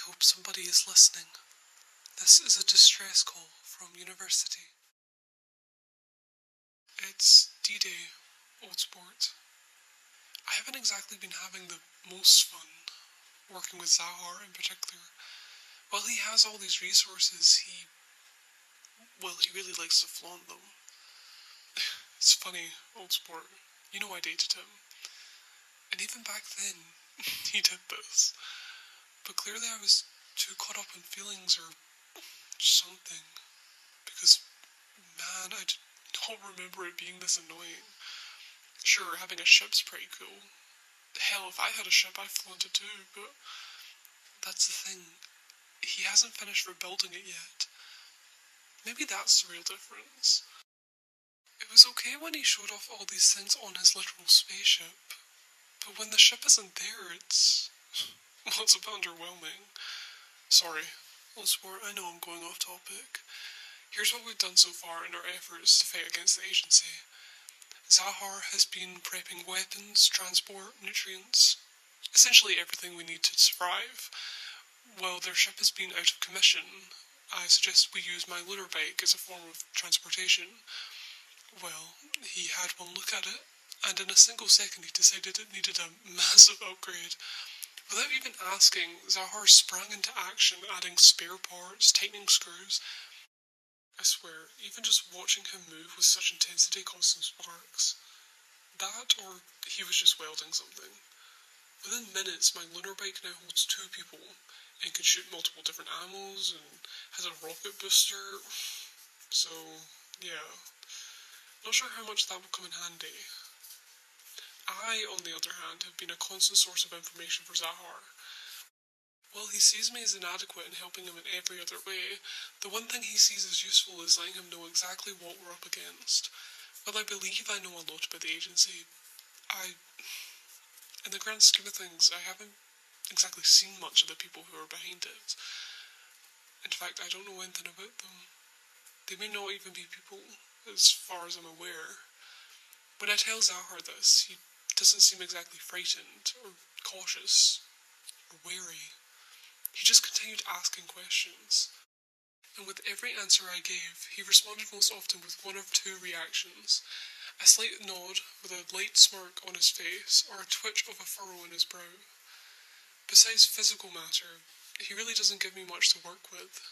hope somebody is listening. This is a distress call from university. It's D-Day, old sport. I haven't exactly been having the most fun working with Zahar in particular. While he has all these resources, he really likes to flaunt them. It's funny, old sport. You know I dated him. And even back then, he did this. But clearly I was too caught up in feelings or something. Because, man, I don't remember it being this annoying. Sure, having a ship's pretty cool. Hell, if I had a ship, I'd flaunt it too, but that's the thing. He hasn't finished rebuilding it yet. Maybe that's the real difference. It was okay when he showed off all these things on his literal spaceship, but when the ship isn't there, it's a bit underwhelming. Sorry, old sport, I know I'm going off topic. Here's what we've done so far in our efforts to fight against the agency. Zahar has been prepping weapons, transport, nutrients, essentially everything we need to survive. While their ship has been out of commission, I suggest we use my lunar bike as a form of transportation. Well, he had one look at it, and in a single second he decided it needed a massive upgrade. Without even asking, Zahar sprang into action, adding spare parts, tightening screws. I swear, even just watching him move with such intensity caused some sparks. That, or he was just welding something. Within minutes, my lunar bike now holds 2 people, and can shoot multiple different ammos, and has a rocket booster. So, yeah. Not sure how much that will come in handy. I, on the other hand, have been a constant source of information for Zahar. While he sees me as inadequate in helping him in every other way, the one thing he sees as useful is letting him know exactly what we're up against. While I believe I know a lot about the agency, in the grand scheme of things, I haven't exactly seen much of the people who are behind it. In fact, I don't know anything about them. They may not even be people, as far as I'm aware. When I tell Zahar this, he doesn't seem exactly frightened, or cautious, or wary. He just continued asking questions. And with every answer I gave, he responded most often with one of 2 reactions. A slight nod with a light smirk on his face, or a twitch of a furrow in his brow. Besides physical matter, he really doesn't give me much to work with.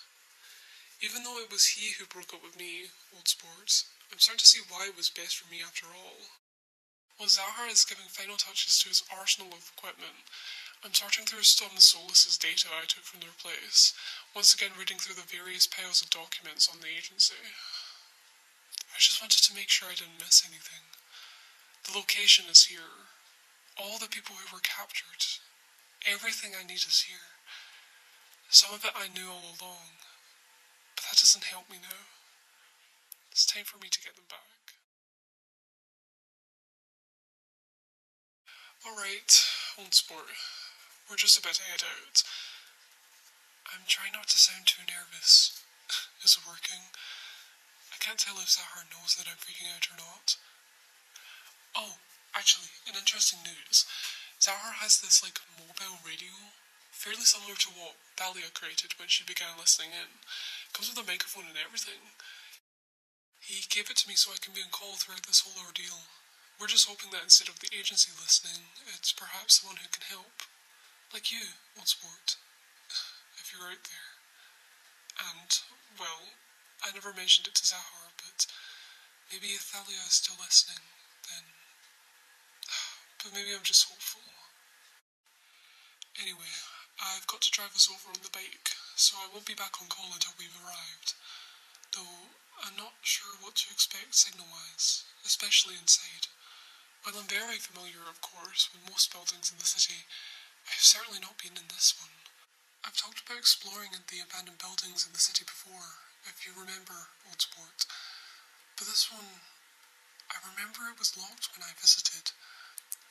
Even though it was he who broke up with me, old sport, I'm starting to see why it was best for me after all. While Zahar is giving final touches to his arsenal of equipment, I'm sorting through some of Solus's data I took from their place, once again reading through the various piles of documents on the agency. I just wanted to make sure I didn't miss anything. The location is here. All the people who were captured. Everything I need is here. Some of it I knew all along, but that doesn't help me now. It's time for me to get them back. Alright, old sport. We're just about to head out. I'm trying not to sound too nervous. Is it working? I can't tell if Zahar knows that I'm freaking out or not. Oh, actually, in interesting news, Zahar has this, mobile radio, fairly similar to what Thalia created when she began listening in. Comes with a microphone and everything. He gave it to me so I can be on call throughout this whole ordeal. We're just hoping that instead of the agency listening, it's perhaps someone who can help. Like you, old sport. If you're out there. And, well, I never mentioned it to Zahar, but maybe if Thalia is still listening, then... But maybe I'm just hopeful. Anyway, I've got to drive us over on the bike, so I won't be back on call until we've arrived. Though, I'm not sure what to expect signal-wise, especially inside. While I'm very familiar, of course, with most buildings in the city, I've certainly not been in this one. I've talked about exploring the abandoned buildings in the city before, if you remember, old sport. But this one, I remember it was locked when I visited.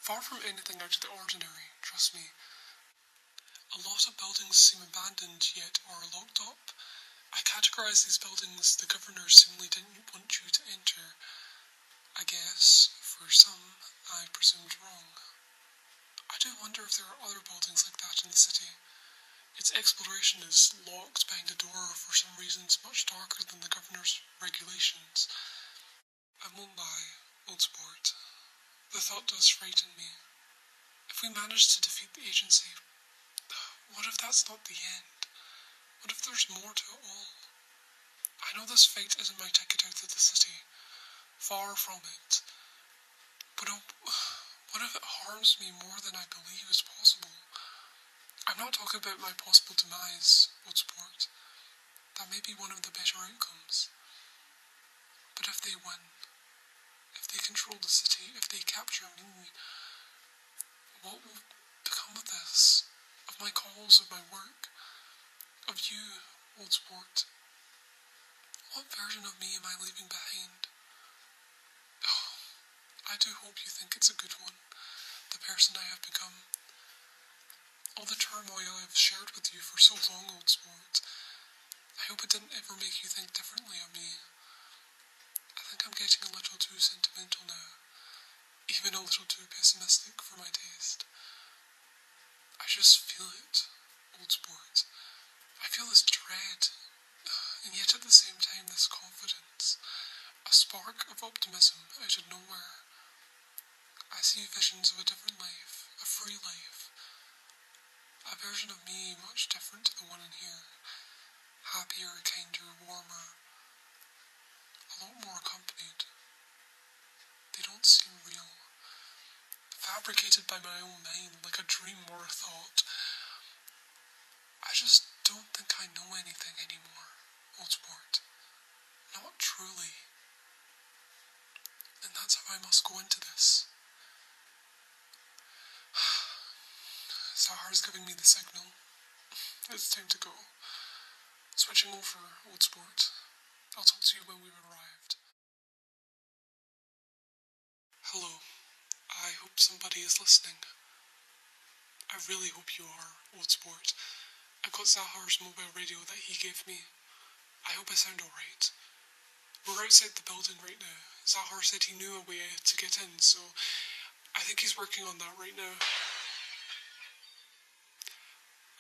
Far from anything out of the ordinary, trust me. A lot of buildings seem abandoned yet are locked up. I categorise these buildings the governor seemingly didn't want you to enter. I guess, for some, I presumed wrong. I do wonder if there are other buildings like that in the city. Its exploration is locked behind a door for some reasons much darker than the governor's regulations. I won't lie, old sport. The thought does frighten me. If we manage to defeat the agency, what if that's not the end? What if there's more to it all? I know this fight isn't my ticket out of the city. Far from it. But what if it harms me more than I believe is possible? I'm not talking about my possible demise, old sport. That may be one of the better outcomes. But if they win, if they control the city, if they capture me, what will become of this? Of my calls, of my work? Of you, old sport? What version of me am I leaving behind? Oh, I do hope you think it's a good one, the person I have become. All the turmoil I've shared with you for so long, old sport. I hope it didn't ever make you think differently of me. I think I'm getting a little too sentimental now. Even a little too pessimistic for my taste. I just feel it, old sport. I feel this dread, and yet at the same time this confidence. A spark of optimism out of nowhere. I see visions of a different life, a free life. A version of me much different to the one in here. Happier, kinder, warmer. A lot more accompanied. They don't seem real. Fabricated by my own mind like a dream or a thought. I just don't think I know anything anymore, old sport. Not truly. And that's how I must go into this. Sahar's giving me the signal. It's time to go. Switching over, old sport. I'll talk to you when we've arrived. Hello. I hope somebody is listening. I really hope you are, old sport. I've got Zahar's mobile radio that he gave me. I hope I sound alright. We're outside the building right now. Zahar said he knew a way to get in, so I think he's working on that right now.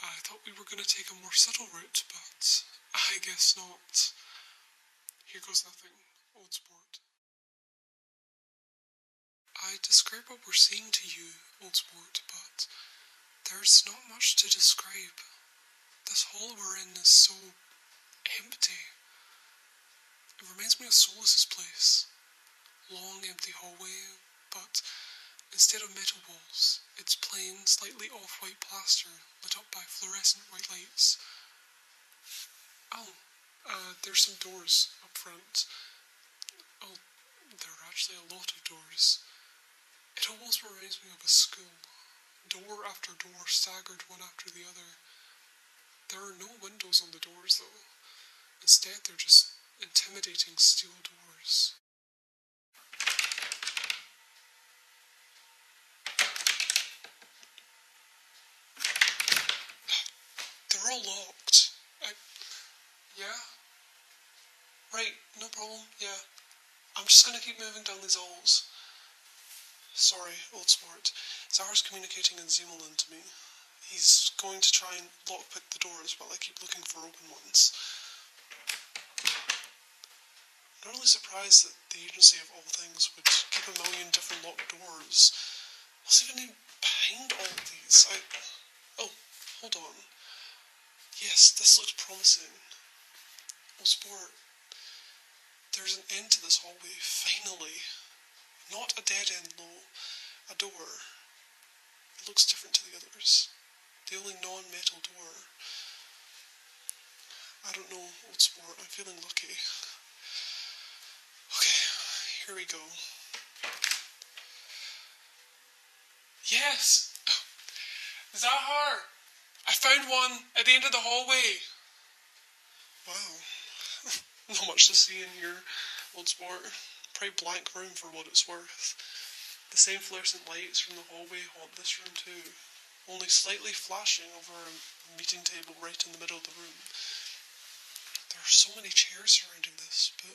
I thought we were going to take a more subtle route, but I guess not. Here goes nothing, old sport. I describe what we're seeing to you, old sport, but there's not much to describe. This hall we're in is so empty. It reminds me of Solus's place. Long, empty hallway, but instead of metal walls, it's plain, slightly off-white plaster lit up by fluorescent white lights. Oh, there's some doors up front. Oh, there are actually a lot of doors. It almost reminds me of a school. Door after door staggered one after the other. There are no windows on the doors though. Instead they're just intimidating steel doors. They're all locked. Yeah? Right, no problem, yeah. I'm just gonna keep moving down these halls. Sorry, old sport. Zahar's communicating in Zemolan to me. He's going to try and lockpick the doors while I keep looking for open ones. I'm not really surprised that the agency of all things would keep a million different locked doors. What's even behind all of these? Oh, hold on. Yes, this looks promising. Oh, sport. There's an end to this hallway, finally. Not a dead end, though. A door. It looks different to the others. The only non-metal door. I don't know, old sport. I'm feeling lucky. Okay, here we go. Yes! Zahar! I found one at the end of the hallway. Wow. Not much to see in here, old sport. Pretty blank room for what it's worth. The same fluorescent lights from the hallway haunt this room too, only slightly flashing over a meeting table right in the middle of the room. There are so many chairs surrounding this, but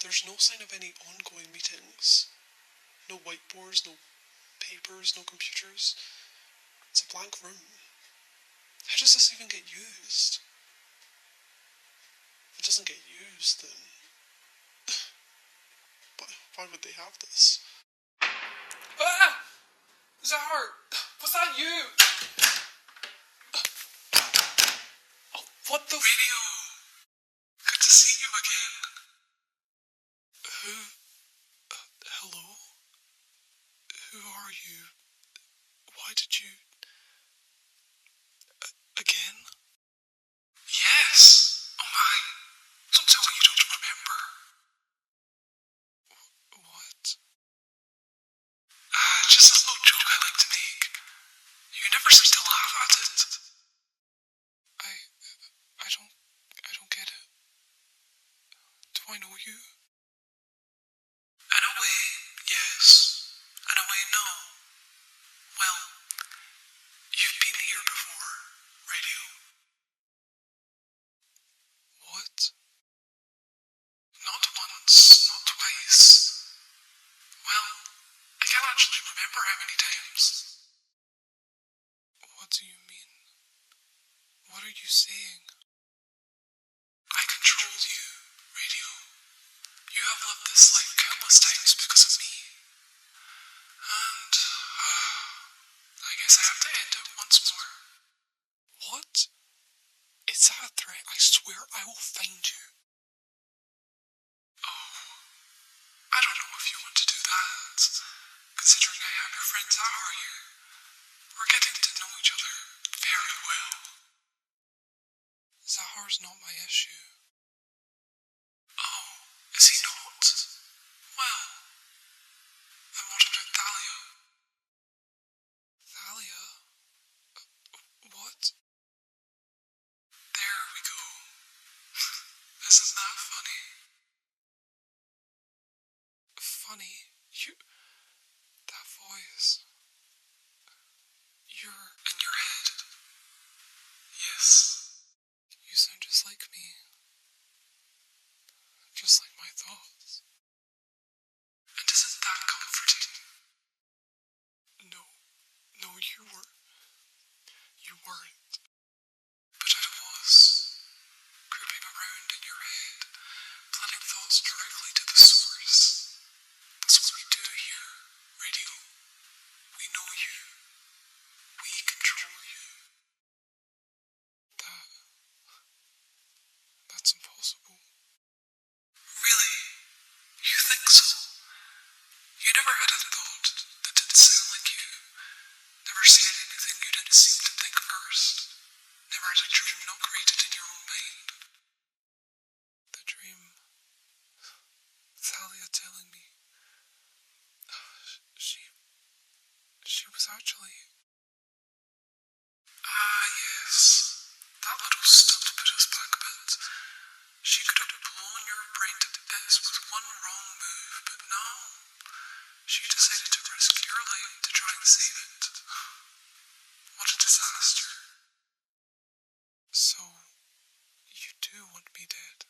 there's no sign of any ongoing meetings. No whiteboards, no papers, no computers. It's a blank room. How does this even get used? If it doesn't get used, then why would they have this? Ah! Zahar! Was that you? Oh, what the Radio! Good to see you again. Hello? Who are you? Why did you... again? Yes! Oh my. Don't tell me you don't remember. What? Just a little joke I like to make. You never seem to laugh at it. I don't get it. Do I know you? In a way, yes. In a way, no. Well, you've been here before, Radio. What? Not once, not twice. Well, I can't actually remember how many times. What do you mean? What are you saying? I control you, Radio. You have lived this life countless times because of me. And, I guess I have to end it once more. What? Is that a threat? I swear I will find you. Oh, I don't know if you want to do that, considering I have your friends Zahar here. We're getting to know each other very well. Zahar's not my issue. Oh, is he not? Well, then what about Thalia? Thalia? What? There we go. Isn't that funny? Funny? That voice. You're in your head. Yes. You sound just like me. Just like my thoughts. And isn't that comforting? No, you weren't. But I was. Creeping around in your head, planting thoughts directly to the source. That's what we do here, Radio. We know you. We control you. That's impossible. Really? You think so? You never had a thought that didn't sound like you? Never said anything you didn't seem to think first? Never had a dream not created in your own mind? The dream... Thalia telling me... She was actually... Ah, yes. That little stunt put us back a bit. She could have blown your brain to bits with one wrong move, but no. She decided to risk your life to try and save it. What a disaster. So, you do want me dead?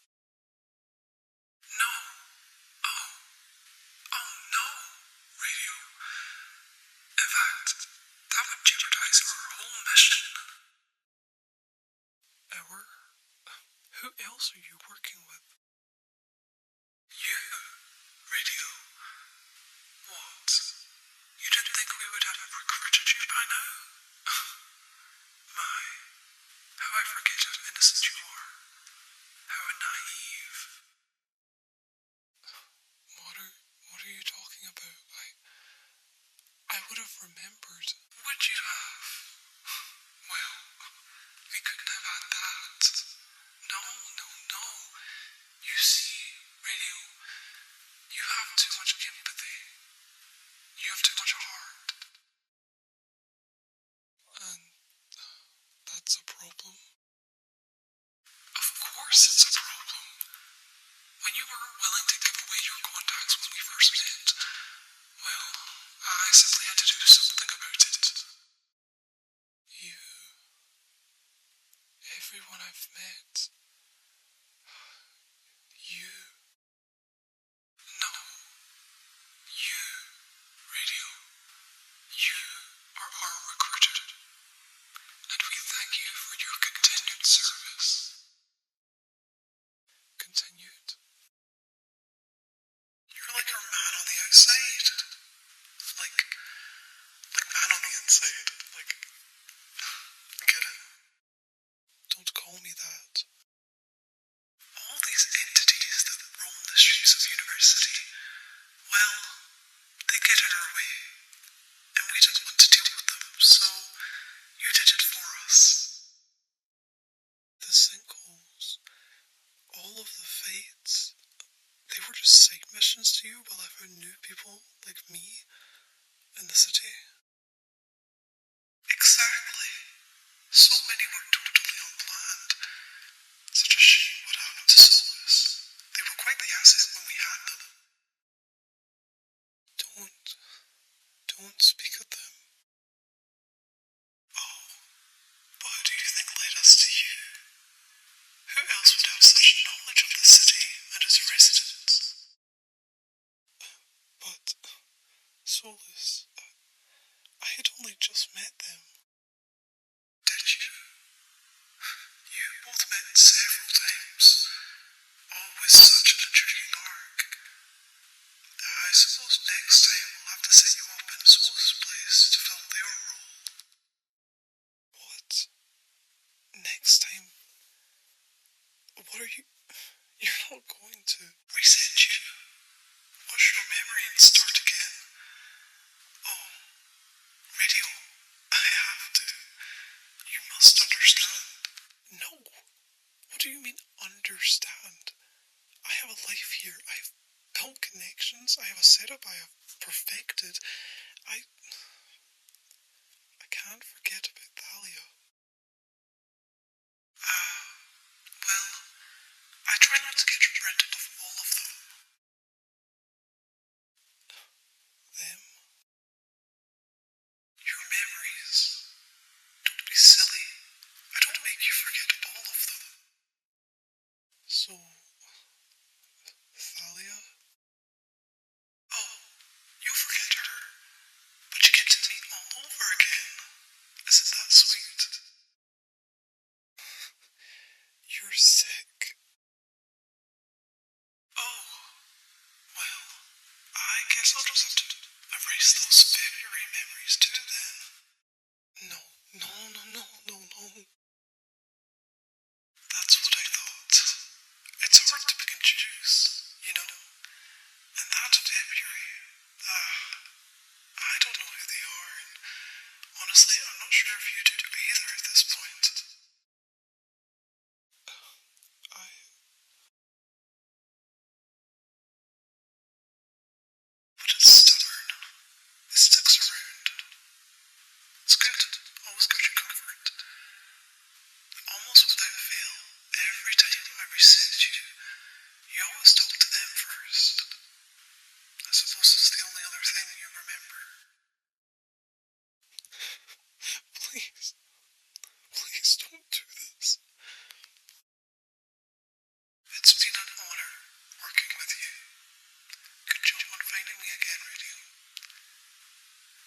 No. Oh no, Radio. In fact, that would jeopardize our whole mission. Who else are you working with? You, Radio. What? You didn't think we would have recruited you by now? My, how I forget how innocent you are. How naive. What are you talking about? I would have remembered. Would you have? Well, we couldn't have had that. No. You see, Radio, you have too much empathy. You have too much heart. And that's a problem? Of course it's a problem. When you weren't willing to give away your contacts when we first met, well, I simply had to do something about it. Everyone I've met... You... No. You, Radio. You are our recruiter. And we thank you for service. Continued. You're like our man on the outside. Like man on the inside. Get it? Don't call me that. All these entities that roam the streets of University, well, they get in our way, and we didn't want to deal with them, so you did it for us. The sinkholes, all of the fates, they were just side missions to you while I found new people like me in the city. Exactly. So many were totally unplanned. Such a shame what happened to Solus. They were quite the asset when we had them. Don't speak of them. Oh, but who do you think led us to you? Who else would have such knowledge of the city and its residents? But, Solus, I had only just met them. Did you? You both met several times. Always such an intriguing arc. I suppose next time we'll have to set you up in Solus' place to fill their role. What? Next time? What are you... You're not going to... Reset you? Wash your memory and start again? Oh, radio. I have to. You must understand. No. What do you mean, understand? I have a life here. I've built connections. I have a setup I have perfected. I can't forget about Thalia. Well, I try not to get rid of all of them. Them? Your memories. Don't be silly. I don't make you forget all of them. So, Thalia? Oh, you'll forget her, but you get to meet all over again. Isn't that sweet? You're sick. Oh, well, I guess I'll just have to erase those February memories too then. No. That's what I thought. It's hard to pick and choose, you know? And that February, I don't know who they are, and honestly, I'm not sure if you do either at this point. But it's stubborn. It sticks around. It's good. Always got your comfort. Almost without fail, every time I reset you, you always talk to them first. I suppose it's the only other thing you remember. Please don't do this. It's been an honor working with you. Good job on finding me again, Radio.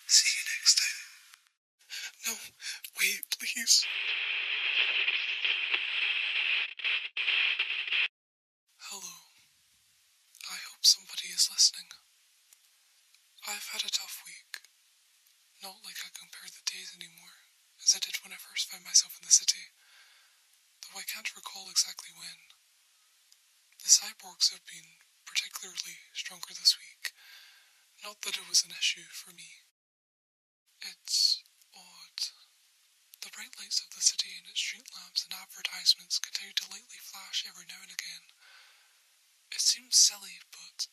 See you next time. No, wait, please. Hello. I hope somebody is listening. I've had a tough week. Not like I compare the days anymore, as I did when I first found myself in the city, though I can't recall exactly when. The cyborgs have been particularly stronger this week. Not that it was an issue for me. It's odd. The bright lights of the city and its street lamps and advertisements continue to lightly flash every now and again. It seems silly, but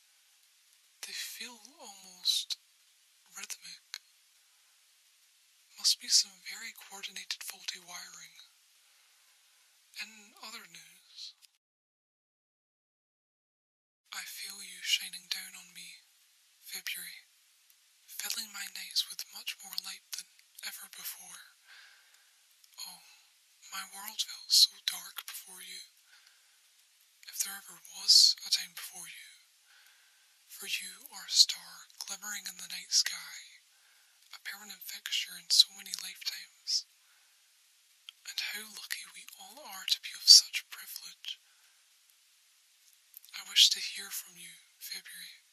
they feel almost rhythmic. Must be some very coordinated faulty wiring. In other news, I feel you shining down on me, February, filling my nights with much more light than ever before. Oh, my world felt so dark before you. If there ever was a time before you, for you are a star glimmering in the night sky, a permanent fixture in so many lifetimes. And how lucky we all honor to be of such privilege. I wish to hear from you, February.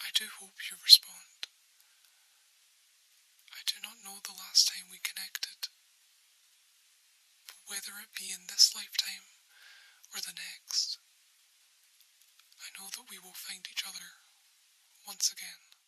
I do hope you respond. I do not know the last time we connected, but whether it be in this lifetime or the next, I know that we will find each other once again.